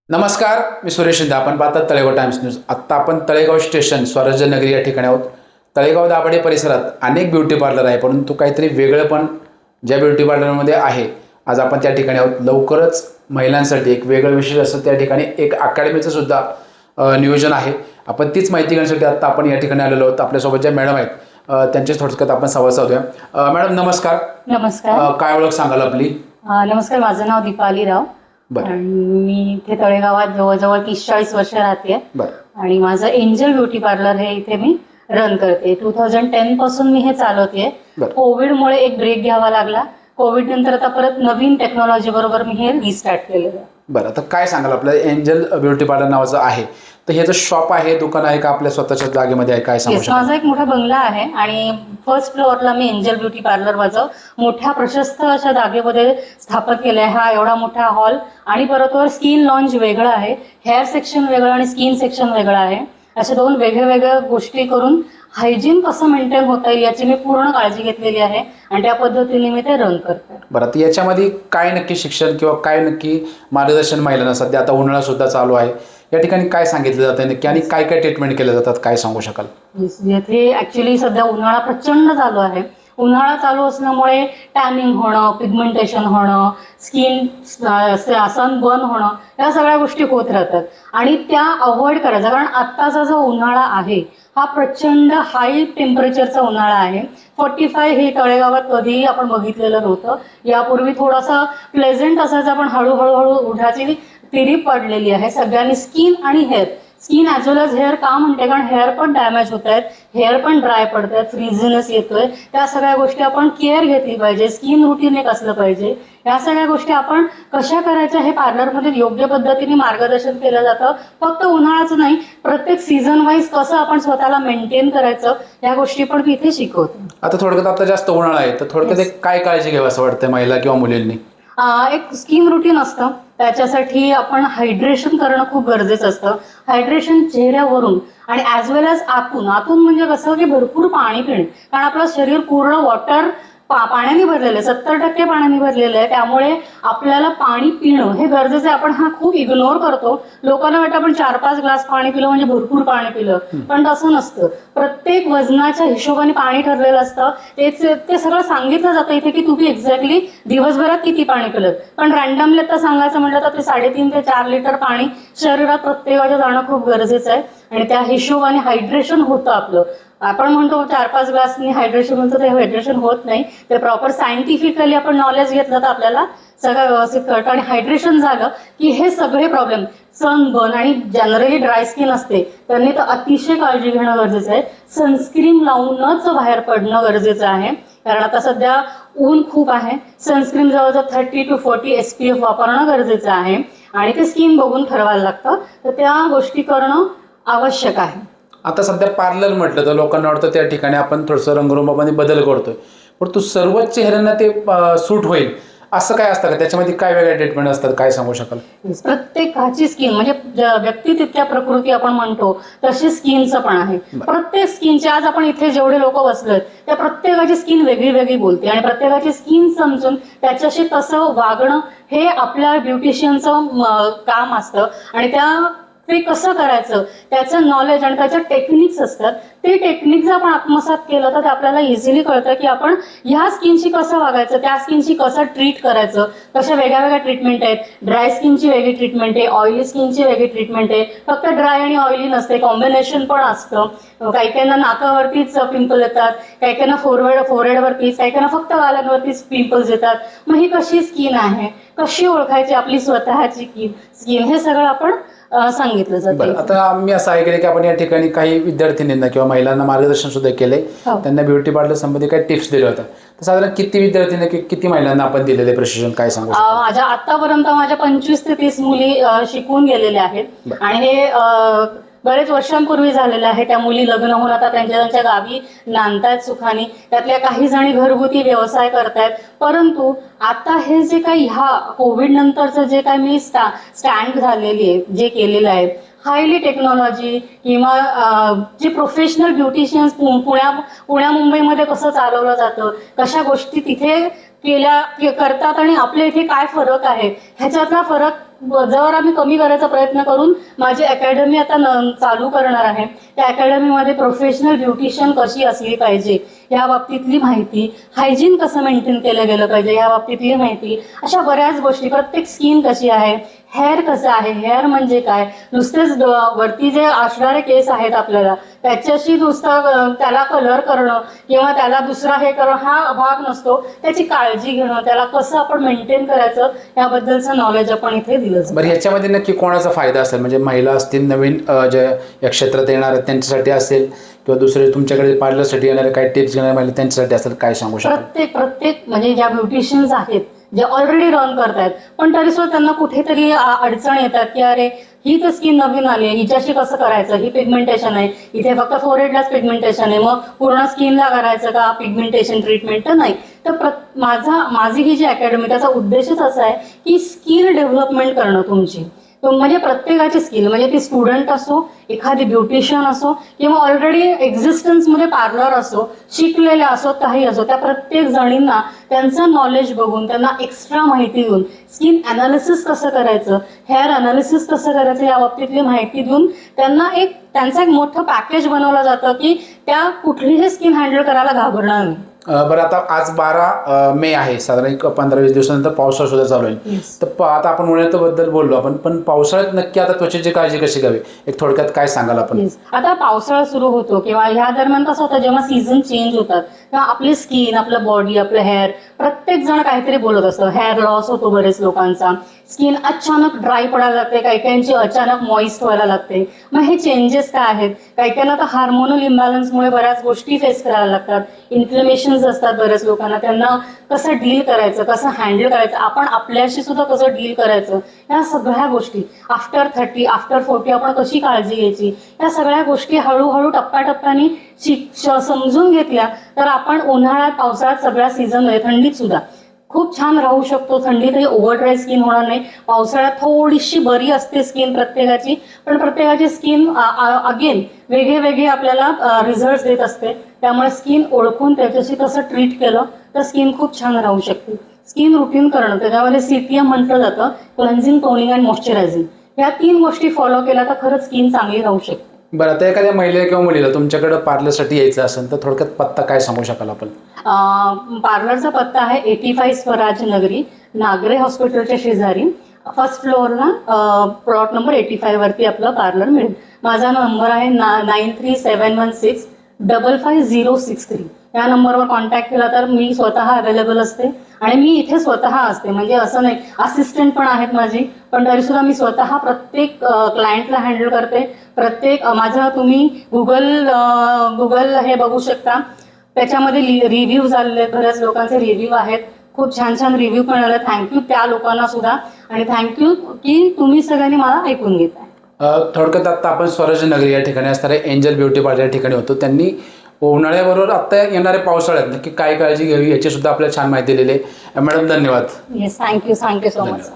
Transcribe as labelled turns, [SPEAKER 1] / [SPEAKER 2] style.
[SPEAKER 1] नमस्कार, मी सुरेश शिंदे. आपण पाहतात तळेगाव टाइम्स न्यूज. आत्ता आपण तळेगाव स्टेशन स्वराज्य नगरी या ठिकाणी आहोत. तळेगाव दाभाडे परिसरात अनेक ब्युटी पार्लर आहे, परंतु काहीतरी वेगळं पण ज्या ब्युटी पार्लरमध्ये आहे. आज आपण त्या ठिकाणी आहोत. लवकरच महिलांसाठी एक वेगळं विशेष असं त्या ठिकाणी एक अकॅडमीचं सुद्धा नियोजन आहे. आपण तीच माहिती घेण्यासाठी आत्ता आपण या ठिकाणी आलेलो आहोत. आपल्यासोबत ज्या मॅडम आहेत त्यांचे थोडक्यात आपण संवाद साधूया. मॅडम नमस्कार.
[SPEAKER 2] नमस्कार.
[SPEAKER 1] काय ओळख सांगाल आपली?
[SPEAKER 2] नमस्कार, माझं नाव दीपाली राव
[SPEAKER 1] बरं.
[SPEAKER 2] आणि मी इथे तळेगावात जवळजवळ 30-40 वर्ष राहते.
[SPEAKER 1] बरं.
[SPEAKER 2] आणि माझं एंजल ब्युटी पार्लर हे इथे मी रन करते. 2010 पासून मी हे चालवते.
[SPEAKER 1] बरं.
[SPEAKER 2] कोविडमुळे एक ब्रेक घ्यावा लागला. कोविड नंतर आता परत नवीन टेक्नॉलॉजी बरोबर मी हे रिस्टार्ट केलेलं आहे.
[SPEAKER 1] बरं, आता काय सांगाल? आपलं एंजल ब्युटी पार्लर नावाचं आहे, तर हे जर शॉप आहे, दुकान आहे का आपल्या स्वतःच्या जागेमध्ये आहे, काय सांगू
[SPEAKER 2] Yes,
[SPEAKER 1] शकाल?
[SPEAKER 2] माझा एक मोठा बंगला आहे आणि फर्स्ट फ्लोअरला मी एंजल ब्युटी पार्लर माझं मोठ्या प्रशस्त अशा जागेमध्ये स्थापित केलं आहे. हा एवढा मोठा हॉल आणि परत वर स्किन लॉन्ज वेगळं आहे, हेअर सेक्शन वेगळं आणि स्किन सेक्शन वेगळं आहे. अशा दोन वेगळ्या गोष्टी करून हायजीन कसं मेंटेन होता येईल याची मी पूर्ण काळजी घेतलेली आहे आणि त्या पद्धतीने मी ते रन करते.
[SPEAKER 1] बरं, तर याच्यामध्ये काय नक्की शिक्षण किंवा काय नक्की मार्गदर्शन महिलांना, सध्या आता उन्हाळा सुद्धा चालू आहे, या ठिकाणी काय सांगितलं जातं नक्की आणि काय काय ट्रीटमेंट केल्या जातात, काय सांगू शकाल?
[SPEAKER 2] येथे ऍक्च्युली सध्या उन्हाळा प्रचंड चालू आहे. उन्हाळा चालू असल्यामुळे टॅनिंग होणं, पिगमेंटेशन होणं, स्किन सनबर्न होणं, या सगळ्या गोष्टी होत राहतात आणि त्या अवॉइड करायच्या. कारण आत्ताचा जो उन्हाळा आहे हा प्रचंड हाय टेम्परेचरचा उन्हाळा आहे. 45 हे तळेगावात कधीही आपण बघितलेलं नव्हतं. यापूर्वी थोडासा प्लेझेंट असायचा, पण हळूहळू उन्हाची तिरीप पडलेली आहे. सगळ्यांनी स्किन आणि स्किन ॲज वेल एज हेअर का म्हणते, कारण हेअर पण डॅमेज होत आहेत, हेअर पण ड्राय पडत आहेत, फ्रीझीनेस येतोय. त्या सगळ्या गोष्टी आपण केअर घेतली पाहिजे. स्किन रुटीन एक असलं पाहिजे. या सगळ्या गोष्टी आपण कशा करायच्या हे पार्लरमध्ये योग्य पद्धतीने मार्गदर्शन केलं जातं. फक्त उन्हाळ्याचं नाही, प्रत्येक सीझन वाईज कसं आपण स्वतःला मेंटेन करायचं या गोष्टी पण मी इथे शिकवते.
[SPEAKER 1] आता थोडक्यात आता जास्त उन्हाळा आहे, तर थोडक्यात एक काय काळजी घ्यावं असं वाटतं महिला किंवा मुलींनी?
[SPEAKER 2] एक स्किन रुटीन असतं, त्याच्यासाठी आपण हायड्रेशन करणं खूप गरजेचं असतं. हायड्रेशन चेहऱ्यावरून आणि ॲज वेल एज आतून म्हणजे कसं की भरपूर पाणी पिणे. कारण आपलं शरीर पूर्ण पाण्याने भरलेलं आहे, 70% पाण्याने भरलेलं आहे. त्यामुळे आपल्याला पाणी पिणं हे गरजेचं आहे. आपण हा खूप इग्नोर करतो. लोकांना वाटतं आपण 4-5 ग्लास पाणी पिलं म्हणजे भरपूर पाणी पिलं, पण तसं नसतं. प्रत्येक वजनाच्या हिशोबाने पाणी ठरलेलं असतं. ते सगळं सांगितलं जातं इथे की तुम्ही एक्झॅक्टली दिवसभरात किती पाणी पिलं. पण रॅन्डमली आता सांगायचं म्हटलं तर ते 3.5 ते 4 लिटर पाणी शरीरात प्रत्येकाच्या जाणं खूप गरजेचं आहे आणि त्या हिशोबाने हायड्रेशन होतं आपलं. आपण म्हणतो 4-5 ग्लासनी हायड्रेशन म्हणतो, ते हायड्रेशन होत नाही. ते प्रॉपर सायंटिफिकली आपण नॉलेज घेतलं तर आपल्याला सगळं व्यवस्थित कळतं. आणि हायड्रेशन झालं की हे सगळे प्रॉब्लेम, सनबर्न आणि जनरली ड्राय स्किन असते त्यांनी तर अतिशय काळजी घेणं गरजेचं आहे. सनस्क्रीन लावूनच बाहेर पडणं गरजेचं आहे, कारण आता सध्या ऊन खूप आहे. सनस्क्रीन जवळजवळ 30 to 40 SPF वापरणं गरजेचं आहे आणि ते स्किन बघून ठरवायला लागतं. तर त्या गोष्टी करणं आवश्यक आहे.
[SPEAKER 1] आता सध्या पार्लर म्हटलं तर लोकांना वाटतं त्या ठिकाणी आपण थोडंसं रंगरूपामध्ये बदल करतोय, पण तो सर्वच चेहऱ्यांना ते सूट होईल असं काय असतं का? त्याच्यामध्ये काय वेगळ्या ट्रीटमेंट असतात, काय सांगू शकाल?
[SPEAKER 2] प्रत्येकाची स्किन म्हणजे व्यक्ती तितक्या प्रकृती आपण म्हणतो तशी स्किनचं पण आहे. प्रत्येक स्किनचे आज आपण इथे जेवढे लोक बसलोय त्या प्रत्येकाची स्किन वेगळी बोलते आणि प्रत्येकाची स्किन समजून त्याच्याशी तसं वागणं हे आपल्या ब्युटिशियनचं काम असतं. आणि ते कसं करायचं त्याचं नॉलेज आणि त्याच्या टेक्निक्स असतात. ते टेक्निक जर आपण आत्मसात केलं तर ते आपल्याला इझिली कळतं की आपण ह्या स्किनशी कसं वागायचं, त्या स्किनशी कसं ट्रीट करायचं. कशा वेगळ्या ट्रीटमेंट आहेत. ड्राय स्किनची वेगळी ट्रीटमेंट आहे, ऑइली स्किनची वेगळी ट्रीटमेंट आहे. फक्त ड्राय आणि ऑइली नसते, कॉम्बिनेशन पण असतं. काही काहींना नाकावरतीच पिंपल येतात, काही काहींना फोरहेडवरतीच, काही काहींना फक्त गालांवरतीच पिंपल्स येतात. मग ही कशी स्किन आहे, कशी ओळखायची आपली स्वतःची स्किन, हे सगळं आपण सांगितलं जातं.
[SPEAKER 1] आता मी असं ऐकलं की आपण या ठिकाणी काही विद्यार्थिनींना किंवा महिलांना मार्गदर्शन सुद्धा केलंय, त्यांना ब्युटी पार्लर संबंधी काही टिप्स दिल्या होत्या, तर साधारण किती विद्यार्थ्यांना किती महिलांना आपण दिलेले प्रशिक्षण, काय सांगू?
[SPEAKER 2] माझ्या आतापर्यंत माझ्या 25 ते 30 मुली शिकून गेलेल्या आहेत आणि हे बरेच वर्षांपूर्वी झालेलं आहे. त्या मुली लग्न होऊन आता त्यांच्या गावी नांदतायत सुखाने. त्यातल्या काही जणी घरगुती व्यवसाय करतायत. परंतु आता हे जे काही ह्या कोविड नंतरचं जे काही मी स्टँड झालेली आहे, जे केलेलं आहे, हायली टेक्नॉलॉजी किंवा जे प्रोफेशनल ब्युटिशियन्स पुण्या मुंबईमध्ये कसं चालवलं जातं, कशा गोष्टी तिथे करतात आणि आपल्या इथे काय फरक आहे ह्याच्यातला फरक जर आम्ही कमी करायचा प्रयत्न करून माझी अकॅडमी आता चालू करणार आहे. त्या अकॅडमीमध्ये प्रोफेशनल ब्युटिशियन कशी असली पाहिजे या बाबतीतली माहिती, हायजीन कसं मेंटेन केलं गेलं पाहिजे या बाबतीतली माहिती, अशा बऱ्याच गोष्टी, प्रत्येक स्किन कशी आहे, हेअर कसं आहे, हेअर म्हणजे काय, नुसतेच वरती जे असणारे केस आहेत आपल्याला त्याच्याशी नुसतं त्याला कलर करणं किंवा त्याला दुसरा हे करणं हा भाग नसतो. त्याची काळजी घेणं, त्याला कसं आपण मेंटेन करायचं याबद्दलचं नॉलेज आपण इथे दिलं जातं.
[SPEAKER 1] बरं, ह्याच्यामध्ये नक्की कोणाचा फायदा असेल, म्हणजे महिला असतील नवीन जे या क्षेत्रात येणार आहेत त्यांच्यासाठी असेल किंवा दुसरे तुमच्याकडे पार्लरसाठी येणारे काही टिप्स घेणारे महिला त्यांच्यासाठी असेल, काय सांगू शकाल?
[SPEAKER 2] प्रत्येक म्हणजे ज्या ब्युटिशियन्स आहेत जे ऑलरेडी रन करतायत पण तरी सुद्धा त्यांना कुठेतरी अडचण येतात की अरे ही तर स्किन नवीन आली आहे, हिच्याशी कसं करायचं, ही पिगमेंटेशन आहे, इथे फक्त फोरहेडलाच पिगमेंटेशन आहे, मग पूर्ण स्किनला करायचं का पिगमेंटेशन ट्रीटमेंट? तर नाही. तर माझी ही जी अकॅडमी त्याचा उद्देशच असा आहे की स्किल डेव्हलपमेंट करणं तुमची. म्हणजे प्रत्येकाची स्किल, म्हणजे ती स्टुडंट असो, एखादी ब्युटिशियन असो किंवा ऑलरेडी एक्झिस्टन्समध्ये पार्लर असो, शिकलेल्या असो, काही असो, त्या प्रत्येक जणींना त्यांचं नॉलेज बघून त्यांना एक्स्ट्रा माहिती देऊन स्किन अनालिसिस कसं करायचं, हेअर अनालिसिस कसं करायचं या बाबतीतली माहिती देऊन त्यांना त्यांचं एक मोठं पॅकेज बनवलं जातं की त्या कुठलीही स्किन हँडल करायला घाबरणार नाही.
[SPEAKER 1] बरं, आता आज 12 मे आहे, साधारण एक 15-20 दिवसानंतर पावसाळा सुद्धा चालू आहे. तर आता आपण उन्हाळ्याबद्दल बोललो आपण, पण पावसाळ्यात नक्की आता त्वचेची काळजी कशी घ्यावी एक थोडक्यात काय सांगाल आपण?
[SPEAKER 2] आता पावसाळा सुरू होतो किंवा ह्या दरम्यान कसं होतं जेव्हा सीझन चेंज होतात तेव्हा आपली स्किन, आपलं बॉडी, आपलं हेअर, प्रत्येक जण काहीतरी बोलत असतं. हेअर लॉस होतो बरेच लोकांचा, स्किन अचानक ड्राय पडायला लागते, काही काहींची अचानक मॉइस्ट व्हायला लागते. मग हे चेंजेस काय आहेत? काही काहींना तर हार्मोनल इम्बॅलन्समुळे बऱ्याच गोष्टी फेस करायला लागतात. इन्फ्लेमेशन्स असतात बऱ्याच लोकांना, त्यांना कसं डील करायचं, कसं हँडल करायचं, आपण आपल्याशी सुद्धा कसं डील करायचं, या सगळ्या गोष्टी आफ्टर 30, आफ्टर 40 आपण कशी काळजी घ्यायची, या सगळ्या गोष्टी हळूहळू टप्प्याटप्प्याने समजून घेतल्या तर आपण उन्हाळ्यात, पावसाळ्यात, सगळ्या सीझनमध्ये, थंडीत सुद्धा खूप छान राहू शकतो. थंडीतही ओव्हर ड्राय स्किन होणार नाही. पावसाळ्यात थोडीशी बरी असते स्किन प्रत्येकाची, पण प्रत्येकाची स्किन अगेन वेगळे आपल्याला रिझल्ट देत असते. त्यामुळे स्किन ओळखून त्याच्याशी कसं ट्रीट केलं तर स्किन खूप छान राहू शकते. स्किन रुटीन करणं, त्याच्यामध्ये CTM म्हटलं जातं, क्लेन्झिंग, टोनिंग अँड मॉइश्चरायझिंग, या 3 गोष्टी फॉलो केल्या तर खरंच स्किन चांगली राहू शकते.
[SPEAKER 1] बरं, आता एखाद्या महिलेला किंवा मुलीला तुमच्याकडे पार्लरसाठी यायचं असेल तर थोडक्यात पत्ता काय सांगू शकाल आपण?
[SPEAKER 2] पार्लरचा पत्ता आहे 85 स्वराज नगरी, नागरे हॉस्पिटलच्या शेजारी, फर्स्ट फ्लोअरला, प्लॉट नंबर 85 वरती आपलं पार्लर मिळेल. माझा नंबर आहे 9371655063. या नंबरवर कॉन्टॅक्ट केला तर मी स्वतः अवेलेबल असते आणि मी इथे स्वतः असते. म्हणजे असं नाही, असिस्टंट पण आहेत माझी, पण तरी सुद्धा मी स्वतः प्रत्येक क्लायंटला हँडल करते. प्रत्येक माझं तुम्ही गुगल हे बघू शकता, त्याच्यामध्ये रिव्ह्यूज आलेले आहेत, बऱ्याच लोकांचे रिव्ह्यू आहेत, खूप छान छान रिव्ह्यू पण आले. थँक्यू त्या लोकांना सुद्धा, आणि थँक्यू की तुम्ही सगळ्यांनी मला ऐकून घेताय.
[SPEAKER 1] थोडक्यात आता आपण स्वराज्य नगरी या ठिकाणी असणारे एंजल ब्युटी पार्लर या ठिकाणी होतो. त्यांनी उन्हाळ्याबरोबर आता येणाऱ्या पावसाळ्यात नक्की काय काळजी घ्यावी याची सुद्धा आपल्याला छान माहिती दिलेली आहे. मॅडम, धन्यवाद.
[SPEAKER 2] Yes, thank you so much.